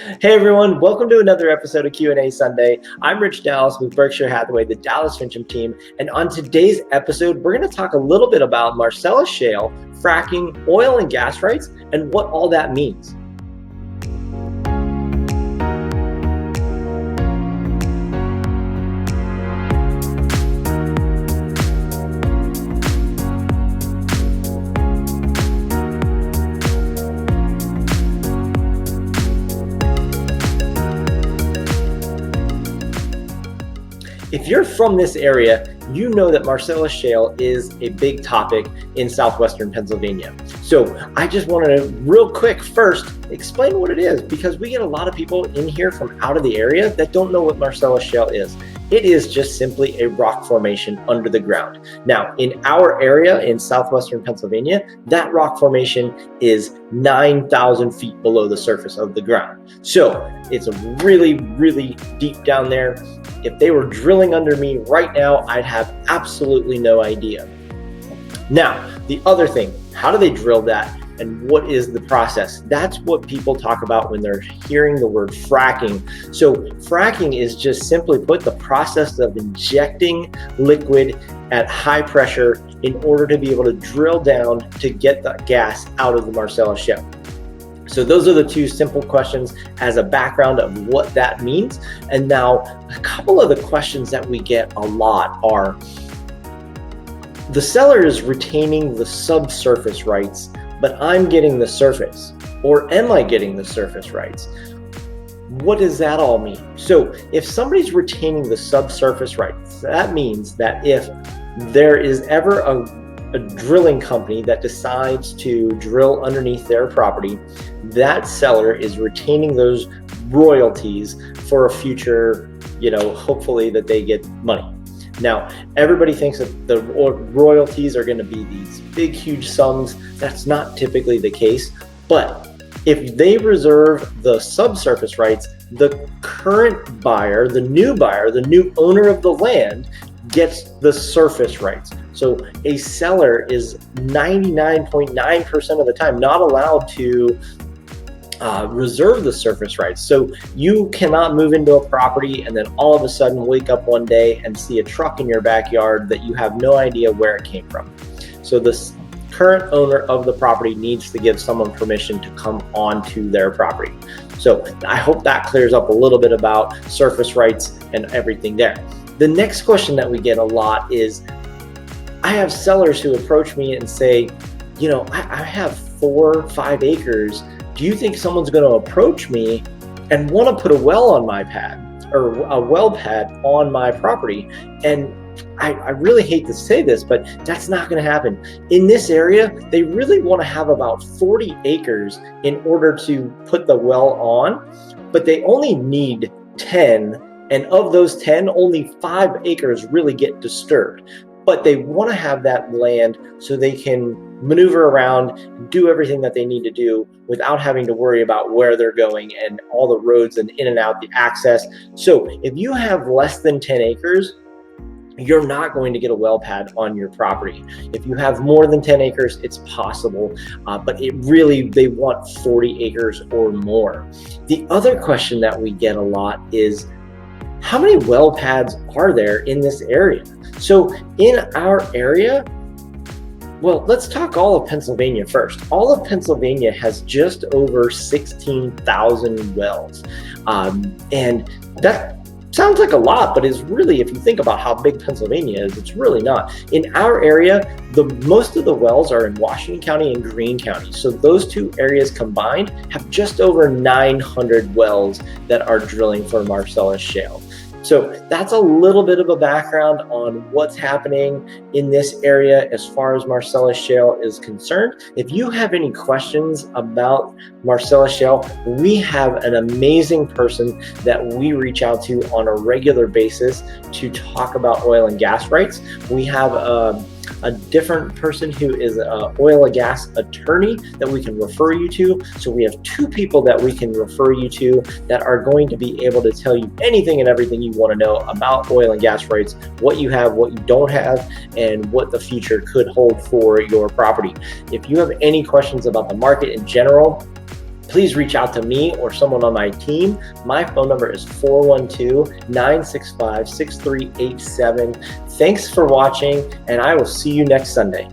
Hey everyone, welcome to another episode of Q&A Sunday. I'm Rich Dallas with Berkshire Hathaway, the Dallas-Fincham team, and on today's episode, we're going to talk a little bit about Marcellus Shale, fracking, oil and gas rights, and what all that means. If you're from this area, you know that Marcellus Shale is a big topic in southwestern Pennsylvania. So I just wanted to real quick first explain what it is, because we get a lot of people in here from out of the area that don't know what Marcellus Shale is. It is just simply a rock formation under the ground. Now, in our area in southwestern Pennsylvania, that rock formation is 9,000 feet below the surface of the ground. So it's really, really deep down there. If they were drilling under me right now, I'd have absolutely no idea. Now, the other thing, how do they drill that? And what is the process? That's what people talk about when they're hearing the word fracking. So fracking is just simply put the process of injecting liquid at high pressure in order to be able to drill down to get the gas out of the Marcellus Shale. So those are the two simple questions as a background of what that means. And now a couple of the questions that we get a lot are, the seller is retaining the subsurface rights, but I'm getting the surface, or am I getting the surface rights? What does that all mean? So if somebody's retaining the subsurface rights, that means that if there is ever a drilling company that decides to drill underneath their property, that seller is retaining those royalties for a future, hopefully that they get money. Now, everybody thinks that the royalties are going to be these big, huge sums. That's not typically the case. But if they reserve the subsurface rights, the current buyer, the new owner of the land gets the surface rights. So a seller is 99.9% of the time not allowed to reserve the surface rights. So you cannot move into a property and then all of a sudden wake up one day and see a truck in your backyard that you have no idea where it came from. So the current owner of the property needs to give someone permission to come onto their property. So I hope that clears up a little bit about surface rights and everything there. The next question that we get a lot is, I have sellers who approach me and say, I have 4 or 5 acres. Do you think someone's going to approach me and want to put a well on my pad, or a well pad on my property? And I really hate to say this, but that's not going to happen. In this area, they really want to have about 40 acres in order to put the well on, but they only need 10. And of those 10, only 5 acres really get disturbed. But they want to have that land so they can maneuver around, do everything that they need to do without having to worry about where they're going and all the roads and in and out, the access. So if you have less than 10 acres, you're not going to get a well pad on your property. If you have more than 10 acres, it's possible, but they want 40 acres or more. The other question that we get a lot is, how many well pads are there in this area? So in our area, well, let's talk all of Pennsylvania first. All of Pennsylvania has just over 16,000 wells. And that sounds like a lot, but is really, if you think about how big Pennsylvania is, it's really not. In our area, most of the wells are in Washington County and Greene County. So those two areas combined have just over 900 wells that are drilling for Marcellus Shale. So that's a little bit of a background on what's happening in this area as far as Marcellus Shale is concerned. If you have any questions about Marcellus Shale, we have an amazing person that we reach out to on a regular basis to talk about oil and gas rights. We have a different person who is an oil and gas attorney that we can refer you to. So we have 2 people that we can refer you to that are going to be able to tell you anything and everything you want to know about oil and gas rights, what you have, what you don't have, and what the future could hold for your property. If you have any questions about the market in general, please reach out to me or someone on my team. My phone number is 412-965-6387. Thanks for watching, and I will see you next Sunday.